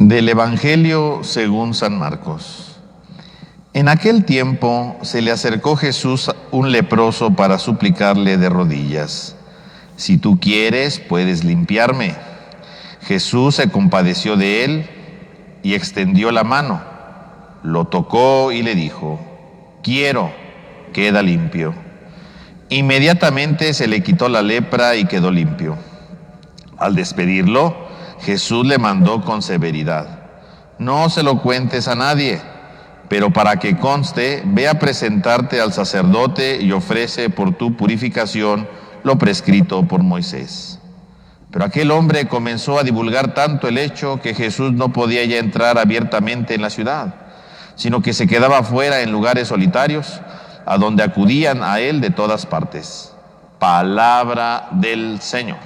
Del Evangelio según San Marcos. En aquel tiempo se le acercó Jesús un leproso para suplicarle de rodillas: «Si tú quieres, puedes limpiarme». Jesús se compadeció de él y extendió la mano, lo tocó y le dijo: «Quiero, queda limpio». Inmediatamente se le quitó la lepra y quedó limpio. Al despedirlo, Jesús le mandó con severidad: «No se lo cuentes a nadie, pero para que conste, ve a presentarte al sacerdote y ofrece por tu purificación lo prescrito por Moisés». Pero aquel hombre comenzó a divulgar tanto el hecho que Jesús no podía ya entrar abiertamente en la ciudad, sino que se quedaba fuera en lugares solitarios, a donde acudían a él de todas partes. Palabra del Señor.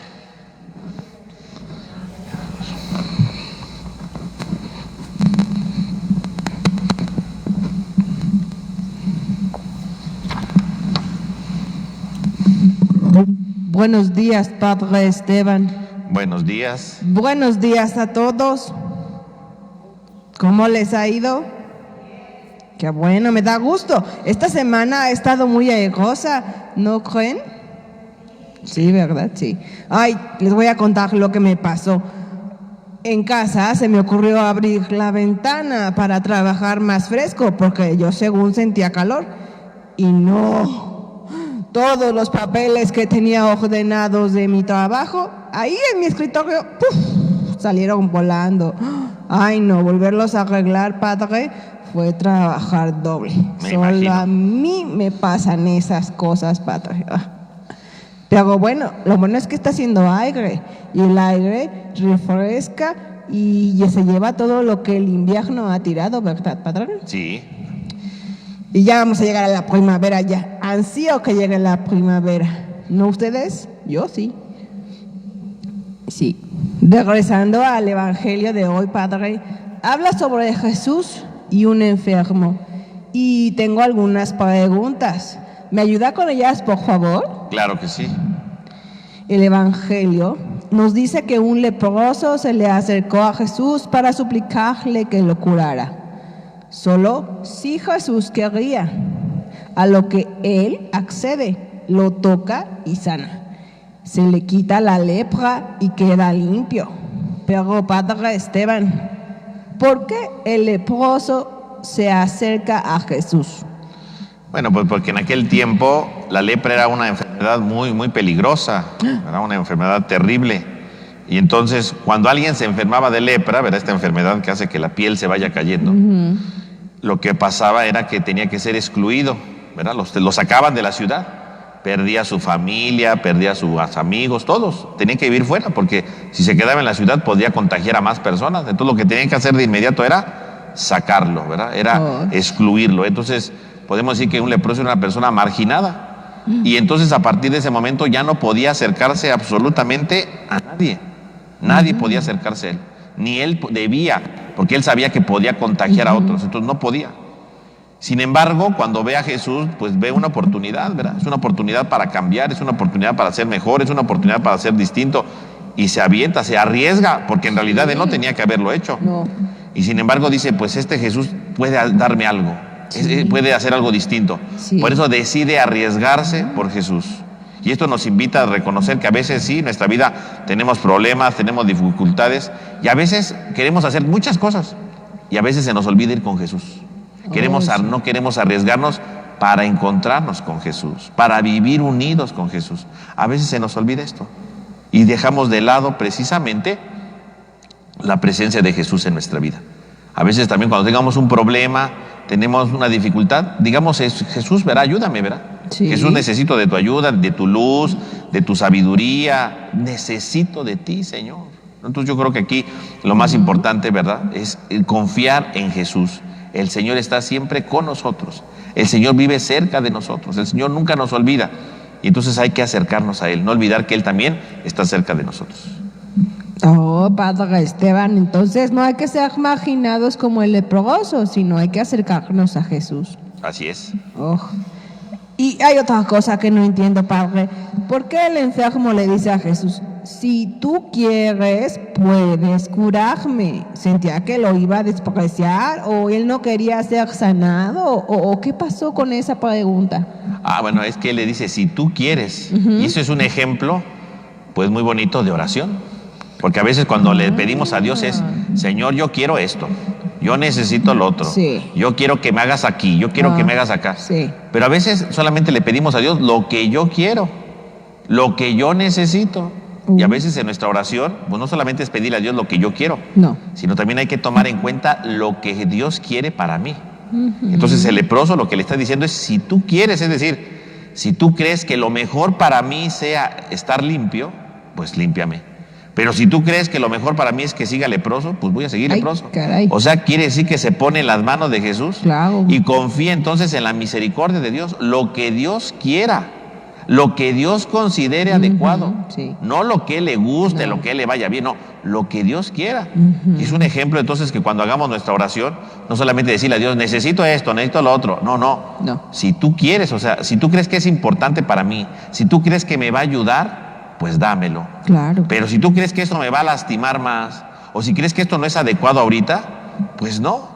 Buenos días, Padre Esteban. Buenos días. Buenos días a todos. ¿Cómo les ha ido? Qué bueno, me da gusto. Esta semana ha estado muy aerosa, ¿no creen? Sí, ¿verdad? Sí. Ay, les voy a contar lo que me pasó. En casa se me ocurrió abrir la ventana para trabajar más fresco, porque yo según sentía calor. Y no, todos los papeles que tenía ordenados de mi trabajo, ahí en mi escritorio, ¡puf!, salieron volando. Ay, no, volverlos a arreglar, padre, fue trabajar doble. Solo a mí me pasan esas cosas, padre. Pero bueno, lo bueno es que está haciendo aire, y el aire refresca y se lleva todo lo que el invierno ha tirado, ¿verdad, padre? Sí. Y ya vamos a llegar a la primavera ya. Ansío que llegue la primavera. ¿No ustedes? Yo sí. Sí. Regresando al Evangelio de hoy, padre, habla sobre Jesús y un enfermo. Y tengo algunas preguntas. ¿Me ayuda con ellas, por favor? Claro que sí. El Evangelio nos dice que un leproso se le acercó a Jesús para suplicarle que lo curara. Solo si Jesús quería, a lo que él accede, lo toca y sana. Se le quita la lepra y queda limpio. Pero, Padre Esteban, ¿por qué el leproso se acerca a Jesús? Bueno, pues porque en aquel tiempo la lepra era una enfermedad muy peligrosa, era una enfermedad terrible. Y entonces, cuando alguien se enfermaba de lepra, ¿verdad?, esta enfermedad que hace que la piel se vaya cayendo, lo que pasaba era que tenía que ser excluido, ¿verdad? Lo sacaban de la ciudad, perdía su familia, perdía sus amigos, todos tenían que vivir fuera, porque si se quedaba en la ciudad podía contagiar a más personas. Entonces, lo que tenían que hacer de inmediato era sacarlo, ¿verdad? Era excluirlo. Entonces, podemos decir que un leproso era una persona marginada. Y entonces, a partir de ese momento, ya no podía acercarse absolutamente a nadie. Nadie podía acercarse a él, ni él debía, porque él sabía que podía contagiar a otros, entonces no podía. Sin embargo, cuando ve a Jesús, pues ve una oportunidad, ¿verdad? Es una oportunidad para cambiar, es una oportunidad para ser mejor, es una oportunidad para ser distinto, y se avienta, se arriesga, porque en realidad él no tenía que haberlo hecho. No. Y sin embargo dice, pues este Jesús puede darme algo, puede hacer algo distinto. Por eso decide arriesgarse por Jesús. Y esto nos invita a reconocer que a veces sí, en nuestra vida tenemos problemas, tenemos dificultades, y a veces queremos hacer muchas cosas, y a veces se nos olvida ir con Jesús. No queremos arriesgarnos para encontrarnos con Jesús, para vivir unidos con Jesús. A veces se nos olvida esto, y dejamos de lado precisamente la presencia de Jesús en nuestra vida. A veces también cuando tengamos un problema, tenemos una dificultad, digamos, Jesús, ¿verdad?, ayúdame, ¿verdad? Sí. Jesús, necesito de tu ayuda, de tu luz, de tu sabiduría, necesito de ti, Señor. Entonces yo creo que aquí lo más importante, ¿verdad?, es confiar en Jesús. El Señor está siempre con nosotros, el Señor vive cerca de nosotros, el Señor nunca nos olvida, y entonces hay que acercarnos a Él, no olvidar que Él también está cerca de nosotros. Oh, Padre Esteban, entonces no hay que ser marginados como el leproso, sino hay que acercarnos a Jesús. Así es. Oh. Y hay otra cosa que no entiendo, Padre. ¿Por qué el enfermo le dice a Jesús, si tú quieres, puedes curarme? ¿Sentía que lo iba a despreciar o él no quería ser sanado? ¿O qué pasó con esa pregunta? Bueno, es que él le dice, si tú quieres. Y eso es un ejemplo, pues muy bonito de oración. Porque a veces cuando le pedimos a Dios es, Señor, yo quiero esto. Yo necesito lo otro. Sí. Yo quiero que me hagas aquí. Yo quiero que me hagas acá. Sí. Pero a veces solamente le pedimos a Dios lo que yo quiero, lo que yo necesito. Y a veces en nuestra oración, pues no solamente es pedirle a Dios lo que yo quiero, No. sino también hay que tomar en cuenta lo que Dios quiere para mí. Entonces el leproso lo que le está diciendo es, si tú quieres, es decir, si tú crees que lo mejor para mí sea estar limpio, pues límpiame. Pero si tú crees que lo mejor para mí es que siga leproso, pues voy a seguir leproso. Caray. O sea, quiere decir que se pone en las manos de Jesús. Claro. Y confía entonces en la misericordia de Dios, lo que Dios quiera, lo que Dios considere adecuado. Sí. No lo que le guste, No. lo que le vaya bien, no, lo que Dios quiera. Y es un ejemplo entonces que cuando hagamos nuestra oración, no solamente decirle a Dios, necesito esto, necesito lo otro. No. Si tú quieres, o sea, si tú crees que es importante para mí, si tú crees que me va a ayudar, pues dámelo. Claro. Pero si tú crees que esto me va a lastimar más, o si crees que esto no es adecuado ahorita, pues no.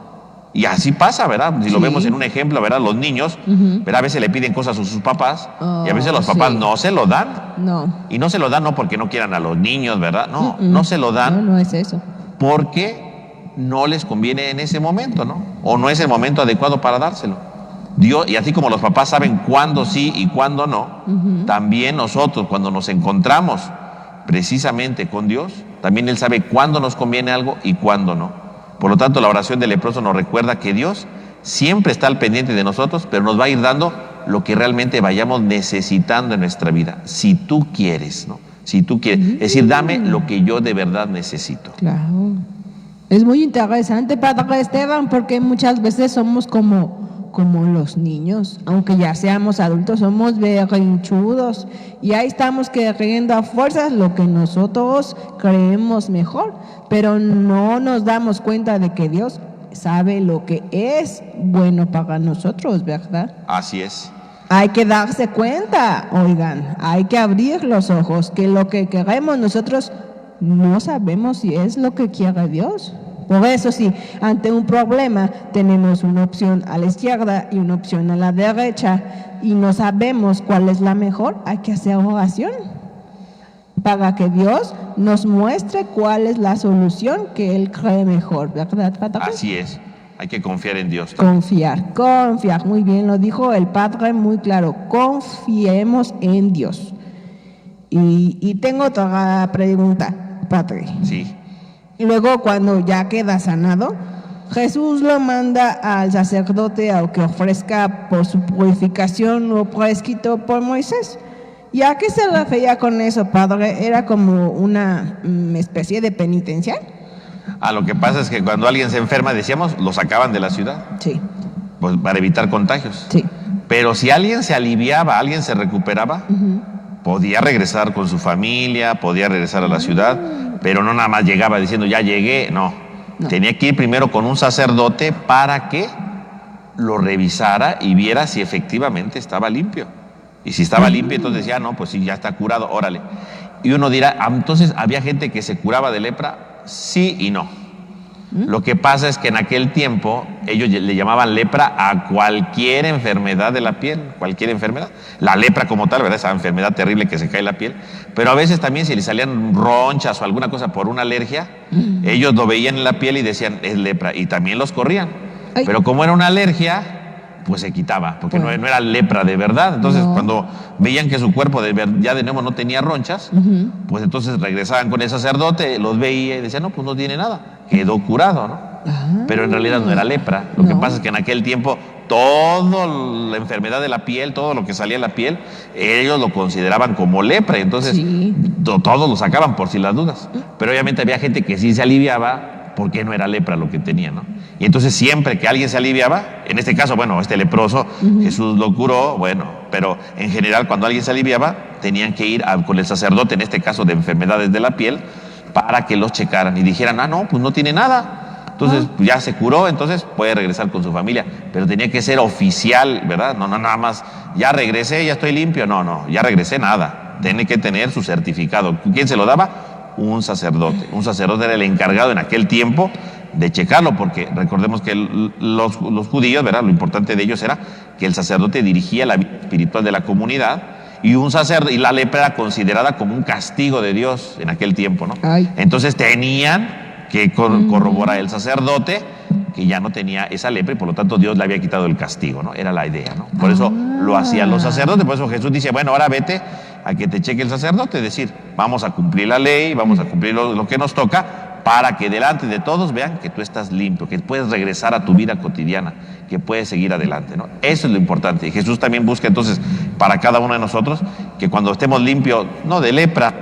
Y así pasa, ¿verdad? Si lo vemos en un ejemplo, ¿verdad? Los niños, ¿verdad? A veces le piden cosas a sus papás y a veces los papás no se lo dan. No. Y no se lo dan no porque no quieran a los niños, ¿verdad? No, no se lo dan No es eso. porque no les conviene en ese momento, ¿no? O no es el momento adecuado para dárselo. Dios, y así como los papás saben cuándo sí y cuándo no, también nosotros cuando nos encontramos precisamente con Dios, también Él sabe cuándo nos conviene algo y cuándo no. Por lo tanto, la oración del leproso nos recuerda que Dios siempre está al pendiente de nosotros, pero nos va a ir dando lo que realmente vayamos necesitando en nuestra vida, si tú quieres, ¿no? Si tú quieres, es decir, dame lo que yo de verdad necesito. Claro. Es muy interesante, Padre Esteban, porque muchas veces somos como los niños, aunque ya seamos adultos, somos berrinchudos y ahí estamos queriendo a fuerzas lo que nosotros creemos mejor, pero no nos damos cuenta de que Dios sabe lo que es bueno para nosotros, ¿verdad? Así es. Hay que darse cuenta, oigan, hay que abrir los ojos, que lo que queremos nosotros no sabemos si es lo que quiere Dios. Por eso, si ante un problema tenemos una opción a la izquierda y una opción a la derecha y no sabemos cuál es la mejor, hay que hacer oración para que Dios nos muestre cuál es la solución que Él cree mejor, ¿verdad, Padre? Así es, hay que confiar en Dios. Confiar, muy bien, lo dijo el Padre muy claro, confiemos en Dios. Y tengo otra pregunta, Padre. Sí. Luego, cuando ya queda sanado, Jesús lo manda al sacerdote a que ofrezca por su purificación lo prescrito por Moisés. ¿Y a qué se refería con eso, Padre? ¿Era como una especie de penitencia? Lo que pasa es que cuando alguien se enferma, decíamos, lo sacaban de la ciudad. Sí. Pues para evitar contagios. Sí. Pero si alguien se aliviaba, alguien se recuperaba, podía regresar con su familia, podía regresar a la ciudad, pero no nada más llegaba diciendo, ya llegué, no. Tenía que ir primero con un sacerdote para que lo revisara y viera si efectivamente estaba limpio. Y si estaba limpio, entonces decía, no, pues sí, ya está curado, órale. Y uno dirá, entonces, ¿había gente que se curaba de lepra? Sí y no. Lo que pasa es que en aquel tiempo ellos le llamaban lepra a cualquier enfermedad de la piel, cualquier enfermedad. La lepra como tal, ¿verdad? Esa enfermedad terrible que se cae la piel. Pero a veces también si le salían ronchas o alguna cosa por una alergia, ellos lo veían en la piel y decían, es lepra, y también los corrían. Ay. Pero como era una alergia, pues se quitaba, porque no era lepra de verdad. Entonces cuando veían que su cuerpo ya de nuevo no tenía ronchas, pues entonces regresaban con el sacerdote, los veía y decían, no, pues no tiene nada, quedó curado, ¿no? Pero en realidad no era lepra. Lo que pasa es que en aquel tiempo toda la enfermedad de la piel, todo lo que salía de la piel, ellos lo consideraban como lepra, entonces todos lo sacaban por si las dudas. Pero obviamente había gente que sí se aliviaba porque no era lepra lo que tenía, ¿no? Y entonces siempre que alguien se aliviaba, en este caso, bueno, este leproso, Jesús lo curó, bueno, pero en general cuando alguien se aliviaba, tenían que ir con el sacerdote, en este caso de enfermedades de la piel, para que los checaran y dijeran, no, pues no tiene nada. Entonces ya se curó, entonces puede regresar con su familia, pero tenía que ser oficial, ¿verdad? No, nada más, ya regresé, ya estoy limpio. No, ya regresé, nada. Tiene que tener su certificado. ¿Quién se lo daba? Un sacerdote. Un sacerdote era el encargado en aquel tiempo de checarlo, porque recordemos que los judíos, ¿verdad? Lo importante de ellos era que el sacerdote dirigía la vida espiritual de la comunidad, y y la lepra era considerada como un castigo de Dios en aquel tiempo, ¿no? Entonces tenían que corroborar el sacerdote que ya no tenía esa lepra, y por lo tanto Dios le había quitado el castigo, ¿no? Era la idea, ¿no? Por eso lo hacían los sacerdotes. Por eso Jesús dice, bueno, ahora vete a que te cheque el sacerdote, es decir, vamos a cumplir la ley, vamos a cumplir lo que nos toca, para que delante de todos vean que tú estás limpio, que puedes regresar a tu vida cotidiana, que puedes seguir adelante, ¿no? Eso es lo importante. Y Jesús también busca entonces para cada uno de nosotros que cuando estamos limpios, no de lepra,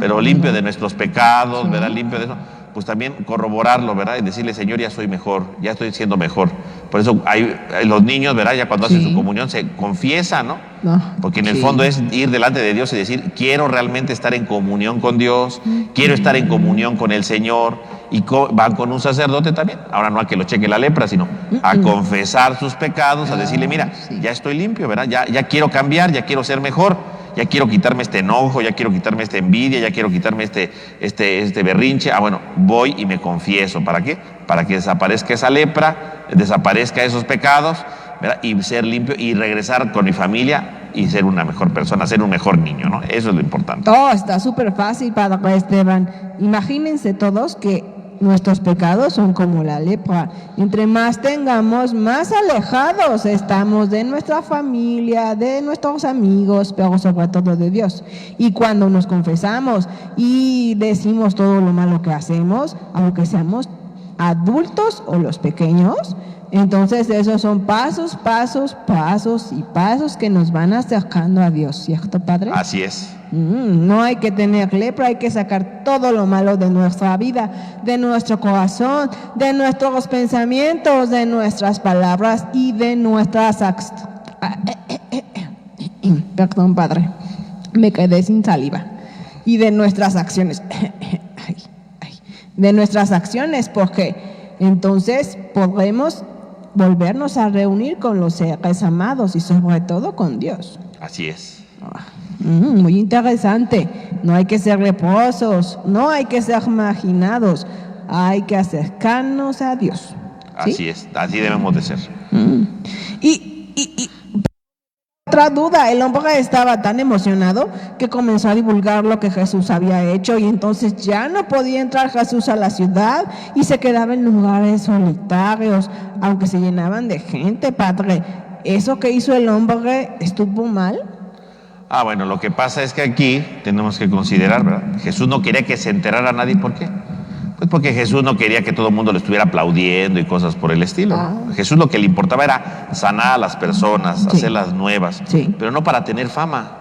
pero limpio de nuestros pecados, ¿verdad? Limpio de eso, pues también corroborarlo, ¿verdad? Y decirle, Señor, ya soy mejor, ya estoy siendo mejor. Por eso los niños, ¿verdad? Ya cuando hacen su comunión se confiesan, ¿no? Porque en el fondo es ir delante de Dios y decir, quiero realmente estar en comunión con Dios, quiero estar en comunión con el Señor. Y van con un sacerdote también, ahora no a que lo cheque la lepra, sino a confesar sus pecados, a decirle, mira, ya estoy limpio, ¿verdad? Ya quiero cambiar, ya quiero ser mejor, ya quiero quitarme este enojo, ya quiero quitarme esta envidia, ya quiero quitarme este berrinche. Bueno, voy y me confieso. ¿Para qué? Para que desaparezca esa lepra, desaparezca esos pecados, ¿verdad? Y ser limpio y regresar con mi familia y ser una mejor persona, ser un mejor niño, ¿no? Eso es lo importante. Está súper fácil, Padre Esteban. Imagínense todos que nuestros pecados son como la lepra. Entre más tengamos, más alejados estamos de nuestra familia, de nuestros amigos, pero sobre todo de Dios. Y cuando nos confesamos y decimos todo lo malo que hacemos, aunque seamos adultos o los pequeños, entonces esos son pasos que nos van acercando a Dios, ¿cierto, Padre? Así es. No hay que tener lepra, hay que sacar todo lo malo de nuestra vida, de nuestro corazón, de nuestros pensamientos, de nuestras palabras y de nuestras acciones. Perdón, Padre, me quedé sin saliva. Y de nuestras acciones. De nuestras acciones, porque entonces podremos volvernos a reunir con los seres amados y sobre todo con Dios. Así es. Muy interesante. No hay que ser leprosos, no hay que ser marginados, hay que acercarnos a Dios. ¿Sí? Así es, así debemos de ser. Y otra duda, el hombre estaba tan emocionado que comenzó a divulgar lo que Jesús había hecho, y entonces ya no podía entrar Jesús a la ciudad y se quedaba en lugares solitarios, aunque se llenaban de gente, Padre. ¿Eso que hizo el hombre estuvo mal? Bueno, lo que pasa es que aquí tenemos que considerar, ¿verdad? Jesús no quería que se enterara nadie. ¿Por qué? Pues porque Jesús no quería que todo el mundo lo estuviera aplaudiendo y cosas por el estilo. Jesús lo que le importaba era sanar a las personas, hacerlas nuevas, pero no para tener fama.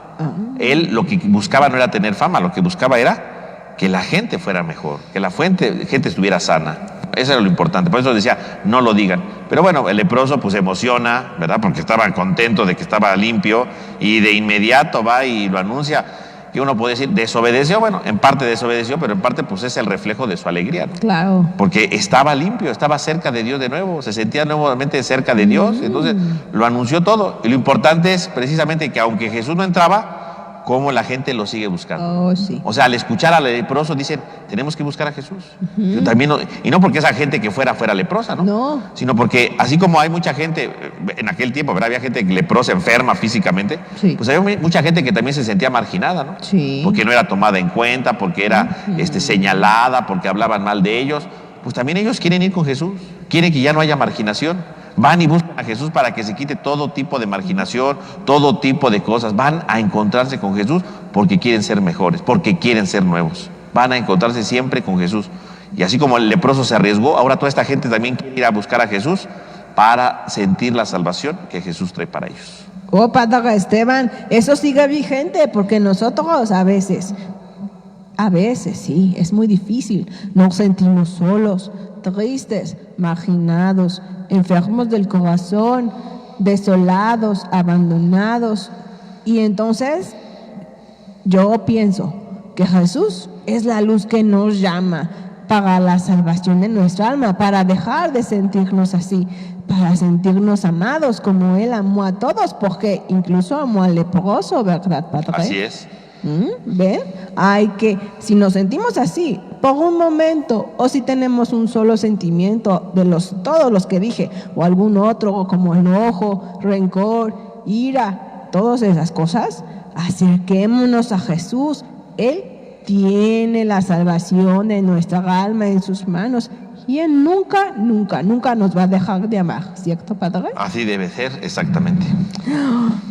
Él lo que buscaba no era tener fama, lo que buscaba era que la gente fuera mejor, que la gente estuviera sana. Eso era lo importante. Por eso decía, no lo digan. Pero bueno, el leproso pues se emociona, ¿verdad? Porque estaba contento de que estaba limpio, y de inmediato va y lo anuncia. Que uno puede decir, desobedeció. Bueno, en parte desobedeció, pero en parte pues es el reflejo de su alegría, ¿no? Claro. Porque estaba limpio, estaba cerca de Dios de nuevo, se sentía nuevamente cerca de Dios. Entonces lo anunció todo. Y lo importante es precisamente que aunque Jesús no entraba, cómo la gente lo sigue buscando. O sea, al escuchar al leproso dicen, tenemos que buscar a Jesús. Yo también y no porque esa gente que fuera leprosa, ¿no? Sino porque así como hay mucha gente, en aquel tiempo, ¿verdad? Había gente leprosa, enferma físicamente, pues había mucha gente que también se sentía marginada, ¿no? Porque no era tomada en cuenta, porque era señalada, porque hablaban mal de ellos. Pues también ellos quieren ir con Jesús, quieren que ya no haya marginación. Van y buscan a Jesús para que se quite todo tipo de marginación, todo tipo de cosas. Van a encontrarse con Jesús porque quieren ser mejores, porque quieren ser nuevos. Van a encontrarse siempre con Jesús. Y así como el leproso se arriesgó, ahora toda esta gente también quiere ir a buscar a Jesús para sentir la salvación que Jesús trae para ellos. Padre Esteban, eso sigue vigente, porque nosotros a veces sí, es muy difícil. Nos sentimos solos, tristes, marginados, enfermos del corazón, desolados, abandonados. Y entonces yo pienso que Jesús es la luz que nos llama para la salvación de nuestra alma, para dejar de sentirnos así, para sentirnos amados como Él amó a todos, porque incluso amó al leproso, ¿verdad, Padre? Así es. ¿Ven? Hay que, si nos sentimos así, por un momento, o si tenemos un solo sentimiento de todos los que dije, o algún otro, como enojo, rencor, ira, todas esas cosas, acerquémonos a Jesús. Él tiene la salvación de nuestra alma en sus manos y Él nunca, nunca, nunca nos va a dejar de amar, ¿cierto, Padre? Así debe ser, exactamente.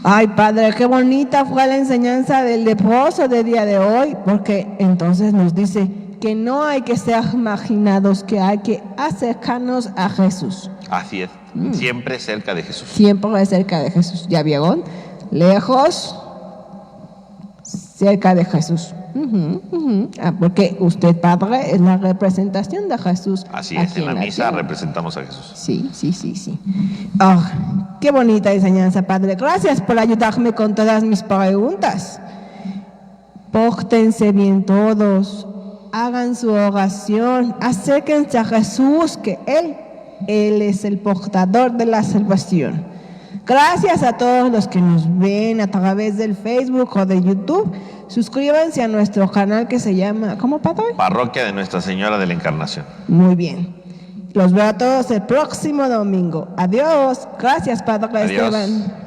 Ay, Padre, qué bonita fue la enseñanza del leproso del día de hoy, porque entonces nos dice que no hay que ser marginados, que hay que acercarnos a Jesús. Así es, siempre cerca de Jesús. Siempre cerca de Jesús. ¿Ya vieron? Lejos, cerca de Jesús. Porque usted, Padre, es la representación de Jesús. Así es, aquí en la misa tierra. representamos a Jesús. Sí. Oh, qué bonita enseñanza, Padre. Gracias por ayudarme con todas mis preguntas. Pórtense bien todos. Hagan su oración. Acérquense a Jesús, que Él es el portador de la salvación. Gracias a todos los que nos ven a través del Facebook o de YouTube. Suscríbanse a nuestro canal que se llama, ¿cómo, Padre? Parroquia de Nuestra Señora de la Encarnación. Muy bien. Los veo a todos el próximo domingo. Adiós. Gracias, Padre Adiós. Esteban.